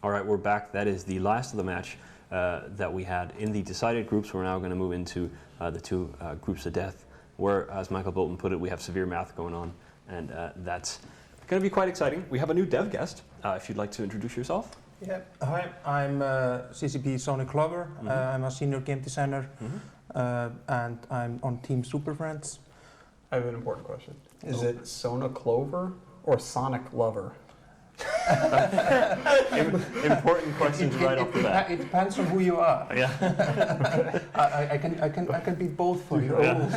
All right, we're back. That is the last of the match that we had in the decided groups. We're now going to move into the two groups of death, where, as Michael Bolton put it, we have severe math going on, and that's going to be quite exciting. We have a new dev guest. If you'd like to introduce yourself. Yeah, hi, I'm CCP Sonny Clover. I'm a senior game designer, and I'm on Team Super Friends. I have an important question. Is it Sona Clover or Sonic Lover? Important questions right off the bat. It depends on who you are. Yeah. I can be both for you. That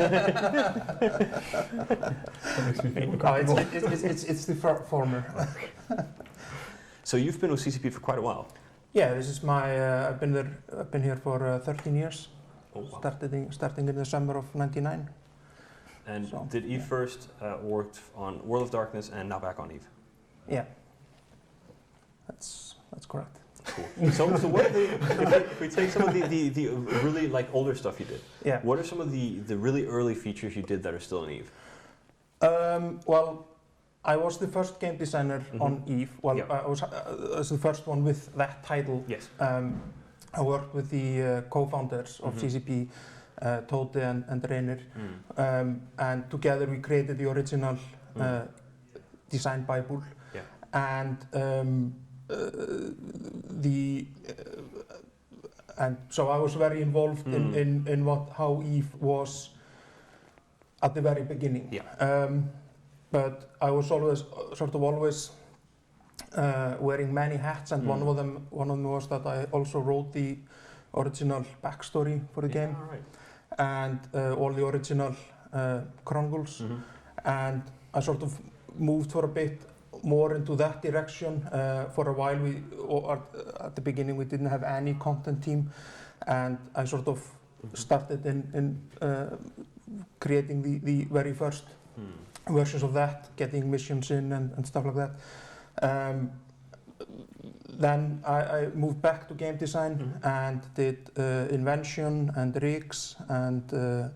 makes me feel uncomfortable. It's the former. So you've been with CCP for quite a while. Yeah, this is my. I've been here for 13 years. Oh, wow. Starting in the summer of '99. And So, did Eve first worked on World of Darkness and now back on Eve? Yeah. That's correct. Cool. So what are if we take some of the really like older stuff you did, Yeah. what are some of the really early features you did that are still in Eve? Well, I was the first game designer on Eve. Well, Yep. I was the first one with that title. Yes. I worked with the co-founders of CCP, Tóti and Reynir, and together we created the original design Bible. Yeah. And and so I was very involved in how Eve was at the very beginning. Yeah. But I was always wearing many hats, and one of them was that I also wrote the original backstory for the game, All right. and all the original chronicles, and I sort of moved for a bit more into that direction. For a while, at the beginning we didn't have any content team, and I sort of started in creating the very first versions of that, getting missions in and stuff like that. Then I moved back to game design and did invention and rigs and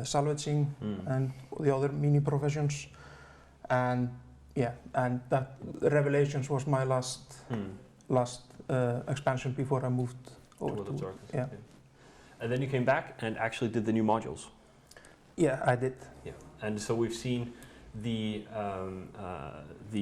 salvaging and the other mini professions. And yeah, and that Revelations was my last expansion before I moved over World of to Darkness. yeah. And then you came back and actually did the new modules. Yeah, I did. Yeah. And so we've seen the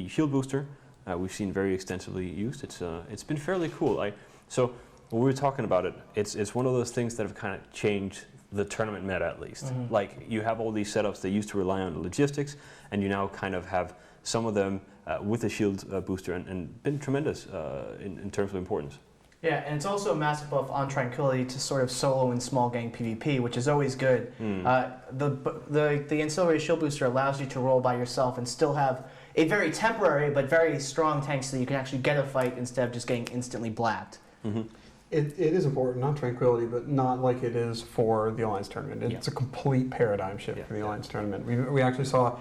shield booster. We've seen very extensively used. It's been fairly cool. So when we were talking about it, it's one of those things that have kind of changed the tournament meta at least. Like you have all these setups that used to rely on logistics, and you now kind of have some of them with the shield booster and been tremendous in terms of importance. Yeah, and it's also a massive buff on Tranquility to sort of solo and small gang PvP, which is always good. The ancillary shield booster allows you to roll by yourself and still have a very temporary but very strong tank so that you can actually get a fight instead of just getting instantly blapped. It is important, not Tranquility, but not like it is for the Alliance Tournament. It's a complete paradigm shift for the Alliance Tournament. We actually saw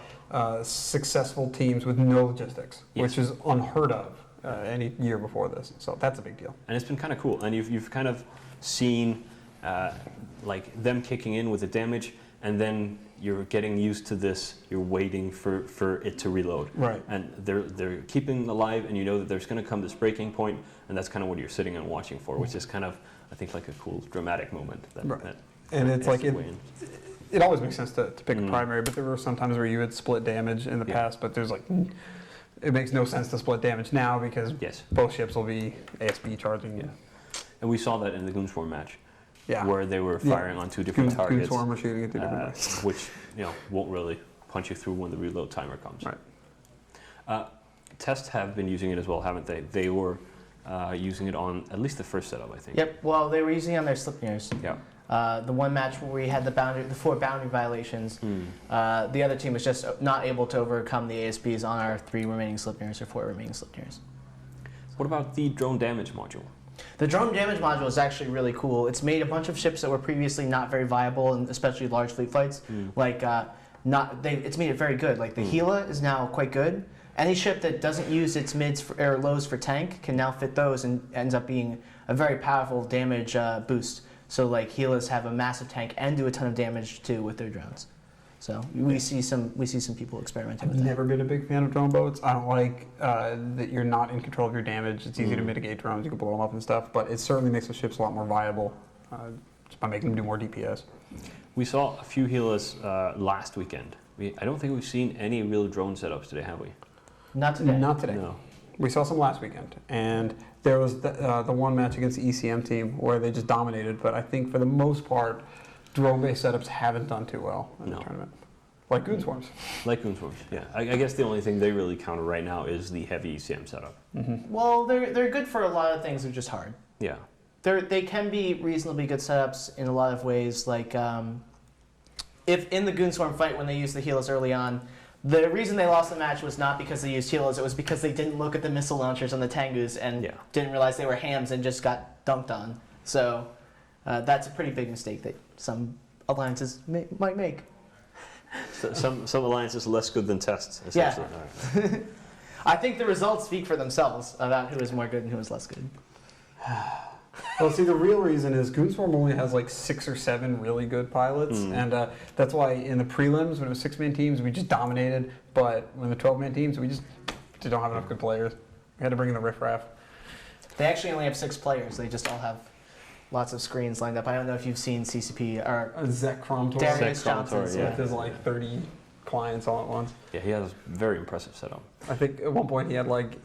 successful teams with no logistics, which is unheard of any year before this. So that's a big deal. And it's been kind of cool. And you've kind of seen like them kicking in with the damage, and then you're getting used to this. You're waiting for it to reload. Right. And they're keeping alive, and you know that there's going to come this breaking point, and that's kind of what you're sitting and watching for, which is kind of, I think, like a cool dramatic moment. And it's like it always makes sense to pick a primary, but there were some times where you would split damage in the past, but there's like it makes no sense to split damage now because both ships will be ASB charging. Yeah. And we saw that in the Goonswarm match. Yeah. Where they were firing on two different targets. Goonswarm were shooting at two different targets. Which won't really punch you through when the reload timer comes. Right. Tests have been using it as well, haven't they? They were using it on at least the first setup, I think. Yep. Well, they were using it on their Slipnears. Yeah. The one match where we had the 4 boundary violations, the other team was just not able to overcome the ASBs on our 3 remaining Slipnears or 4 remaining Slipnears. What about the drone damage module? The drone damage module is actually really cool. It's made a bunch of ships that were previously not very viable, and especially large fleet fights. It's made it very good. Like the Gila is now quite good. Any ship that doesn't use its mids or lows for tank can now fit those and ends up being a very powerful damage boost. So like Gilas have a massive tank and do a ton of damage too with their drones. So we see some people experimenting I've with that. never been a big fan of drone boats. I don't like that you're not in control of your damage. It's easy to mitigate drones. You can blow them up and stuff, but it certainly makes the ships a lot more viable just by making them do more DPS. We saw a few Gilas last weekend. I don't think we've seen any real drone setups today, have we? Not today. Not today. No. We saw some last weekend, and there was the one match against the ECM team where they just dominated, but I think for the most part, drone-based setups haven't done too well in the tournament. Like Goon Swarms. Like Goon Swarms, yeah. I guess the only thing they really counter right now is the heavy ECM setup. Well, they're good for a lot of things. They're just hard. Yeah. They can be reasonably good setups in a lot of ways. Like if in the Goon Swarm fight when they used the Gilas early on, the reason they lost the match was not because they used Gilas. It was because they didn't look at the missile launchers on the Tengus and didn't realize they were hams and just got dunked on. So that's a pretty big mistake that some alliances might make. So, some alliances less good than tests, essentially. Yeah. All right. I think the results speak for themselves about who is more good and who is less good. Well, see, the real reason is Goon Swarm only has like 6 or 7 really good pilots, and that's why in the prelims, when it was 6-man teams, we just dominated, but when the 12-man teams, we just don't have enough good players. We had to bring in the riffraff. They actually only have 6 players. They just all have lots of screens lined up. I don't know if you've seen CCP or Zach Cromtor Darius Zach Johnson. Cromtor, yeah. with his like 30 clients all at once. Yeah, he has a very impressive setup. I think at one point he had like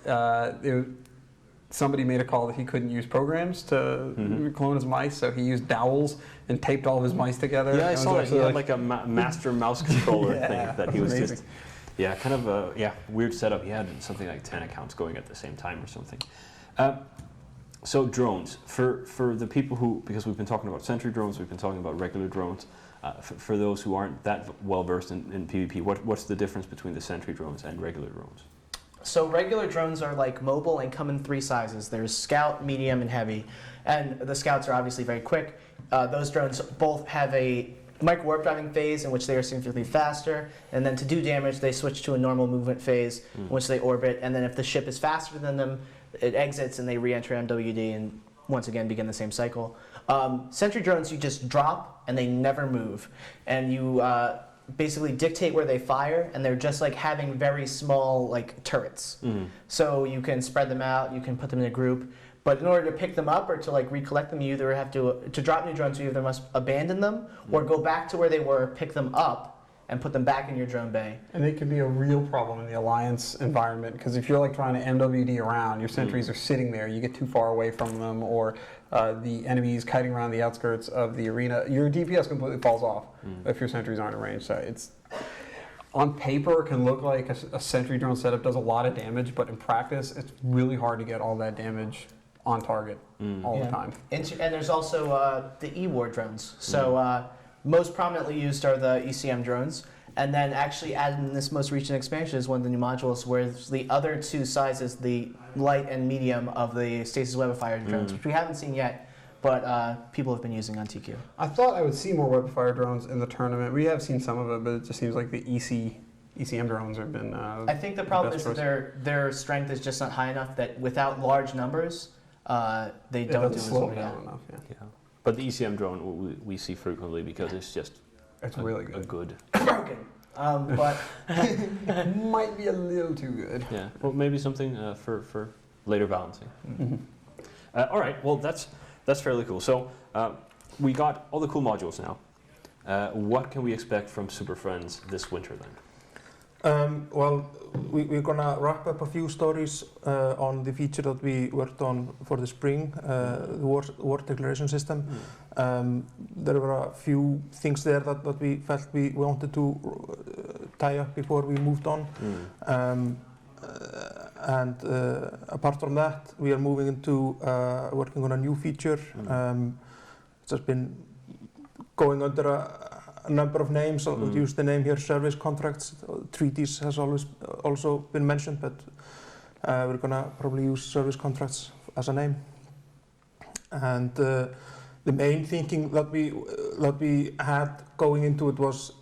somebody made a call that he couldn't use programs to clone his mice, so he used dowels and taped all of his mice together. Yeah, I saw it. He actually had like a master mouse controller thing that he was amazing. just... Yeah, kind of a weird setup. He had something like 10 accounts going at the same time or something. So drones, for the people who, because we've been talking about sentry drones, we've been talking about regular drones, for those who aren't that well versed in PvP, what's the difference between the sentry drones and regular drones? So regular drones are like mobile and come in 3 sizes. There's scout, medium, and heavy. And the scouts are obviously very quick. Those drones both have a micro warp driving phase in which they are significantly faster, and then to do damage they switch to a normal movement phase in which they orbit, and then if the ship is faster than them, it exits and they re-enter MWD and once again begin the same cycle. Sentry drones you just drop and they never move, and you basically dictate where they fire, and they're just like having very small like turrets. So you can spread them out, you can put them in a group, but in order to pick them up or to like recollect them, you either have to drop new drones, you either must abandon them or go back to where they were, pick them up, and put them back in your drone bay. And it can be a real problem in the Alliance environment, because if you're like trying to MWD around, your sentries are sitting there, you get too far away from them, or the enemies kiting around the outskirts of the arena, your DPS completely falls off if your sentries aren't in range. So it's, on paper, it can look like a sentry drone setup does a lot of damage, but in practice, it's really hard to get all that damage on target all the time. And there's also the E-War drones. So most prominently used are the ECM drones, and then actually added in this most recent expansion is one of the new modules where the other 2 sizes, the light and medium of the Stasis Web-of-Fire drones, which we haven't seen yet, but people have been using on TQ. I thought I would see more Web-of-Fire drones in the tournament. We have seen some of it, but it just seems like the ECM drones have been I think the problem is that their strength is just not high enough, that without large numbers, they don't do as slow well. down enough. Yeah. But the ECM drone we see frequently because it's just really good. Broken. But might be a little too good. Yeah. Well, maybe something for later balancing. All right. Well, that's fairly cool. So we got all the cool modules now. What can we expect from Super Friends this winter then? Well, we're gonna wrap up a few stories on the feature that we worked on for the spring, the war declaration system. There were a few things there that we felt we wanted to tie up before we moved on. And apart from that, we are moving into working on a new feature. It's just been going under a number of names. I'll use the name here, service contracts. Treaties has always also been mentioned, but we're gonna probably use service contracts as a name. And the main thinking that we had going into it was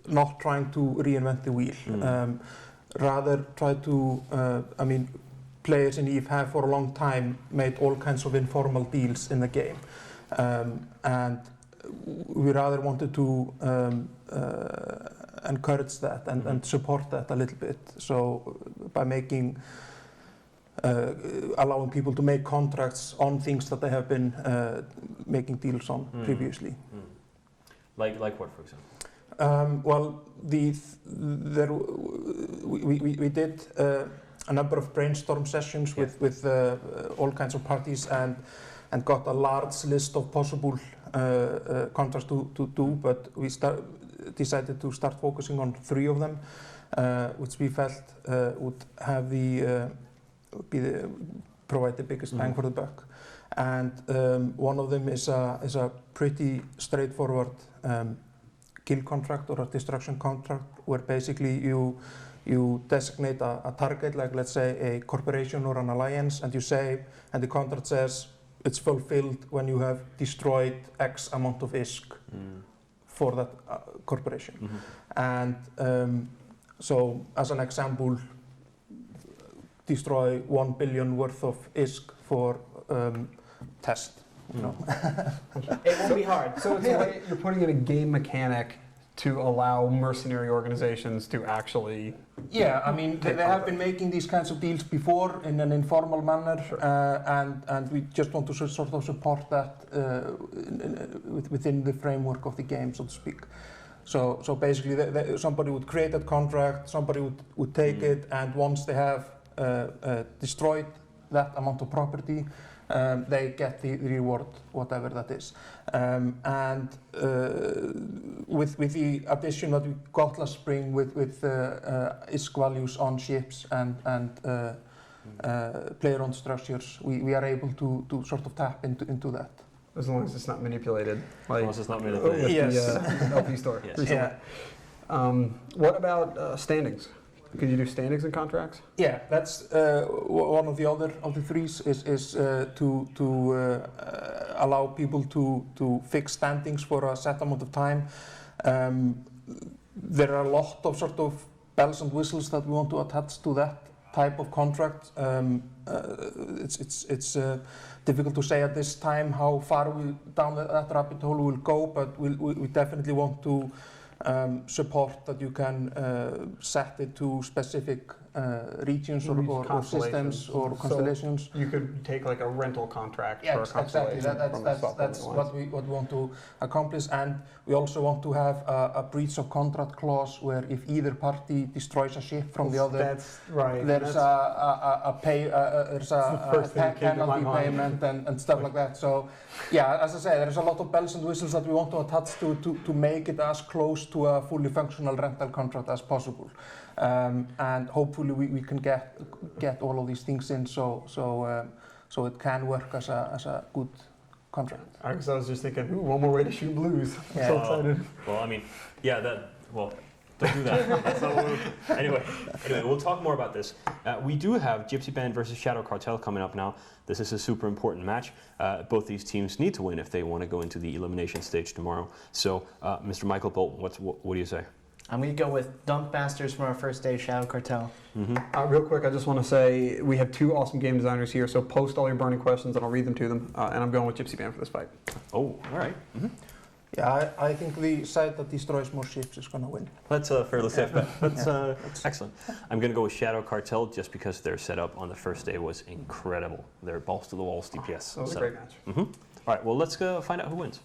not trying to reinvent the wheel. Rather try to, players in EVE have for a long time made all kinds of informal deals in the game. And we rather wanted to encourage that and support that a little bit. So by making allowing people to make contracts on things that they have been making deals on previously. Like what, for example? Well, we did a number of brainstorm sessions with all kinds of parties and got a large list of possible contracts to do, but we decided to start focusing on 3 of them, which we felt would have provide the biggest bang for the buck. And one of them is a pretty straightforward kill contract or a destruction contract, where basically you designate a target, like let's say a corporation or an alliance, and the contract says it's fulfilled when you have destroyed X amount of ISK for that corporation. And so, as an example, destroy 1 billion worth of ISK for test. You know. It won't be hard. So it's a way you're putting in a game mechanic to allow mercenary organizations to actually. Yeah, I mean they have been making these kinds of deals before in an informal manner, and we just want to sort of support that within the framework of the game, so to speak. So basically, somebody would create that contract, somebody would take it, and once they have destroyed that amount of property, they get the reward, whatever that is. And with the addition that we got last spring with ISK values on ships and player-owned structures, we are able to sort of tap into that. As long as it's not manipulated. As long as it's not manipulated. Yes. LP store. Yes. Yeah. What about standings? Could you do standings in contracts? Yeah, that's one of the other of the 3s is to allow people to fix standings for a set amount of time. There are a lot of sort of bells and whistles that we want to attach to that type of contract. It's difficult to say at this time how far down that rabbit hole we'll go, but we definitely want to support that you can set it to specific regions or systems or constellations. So you could take like a rental contract for a exactly. constellation. That's what we want to accomplish, and we also want to have a breach of contract clause where if either party destroys a ship from the other, that's right. There's a penalty payment and stuff like that. So, yeah, as I say, there's a lot of bells and whistles that we want to attach to make it as close to a fully functional rental contract as possible. And hopefully we can get all of these things in so it can work as a good contract. I was just thinking, ooh, one more way to shoot blues. I'm so excited. Well, I mean, yeah, don't do that. That's not what anyway, we'll talk more about this. We do have Gypsy Band versus Shadow Cartel coming up now. This is a super important match. Both these teams need to win if they want to go into the elimination stage tomorrow. So, Mr. Michael Bolt, what do you say? I'm going to go with Dunk Masters from our first day, Shadow Cartel. Real quick, I just want to say we have 2 awesome game designers here, so post all your burning questions and I'll read them to them. And I'm going with Gypsy Band for this fight. Oh, all right. Yeah, I think the side that destroys more ships is going to win. That's a fairly safe bet. That's excellent. I'm going to go with Shadow Cartel just because their setup on the first day was incredible. Their balls to the walls DPS. That was a great match. All right, well, let's go find out who wins.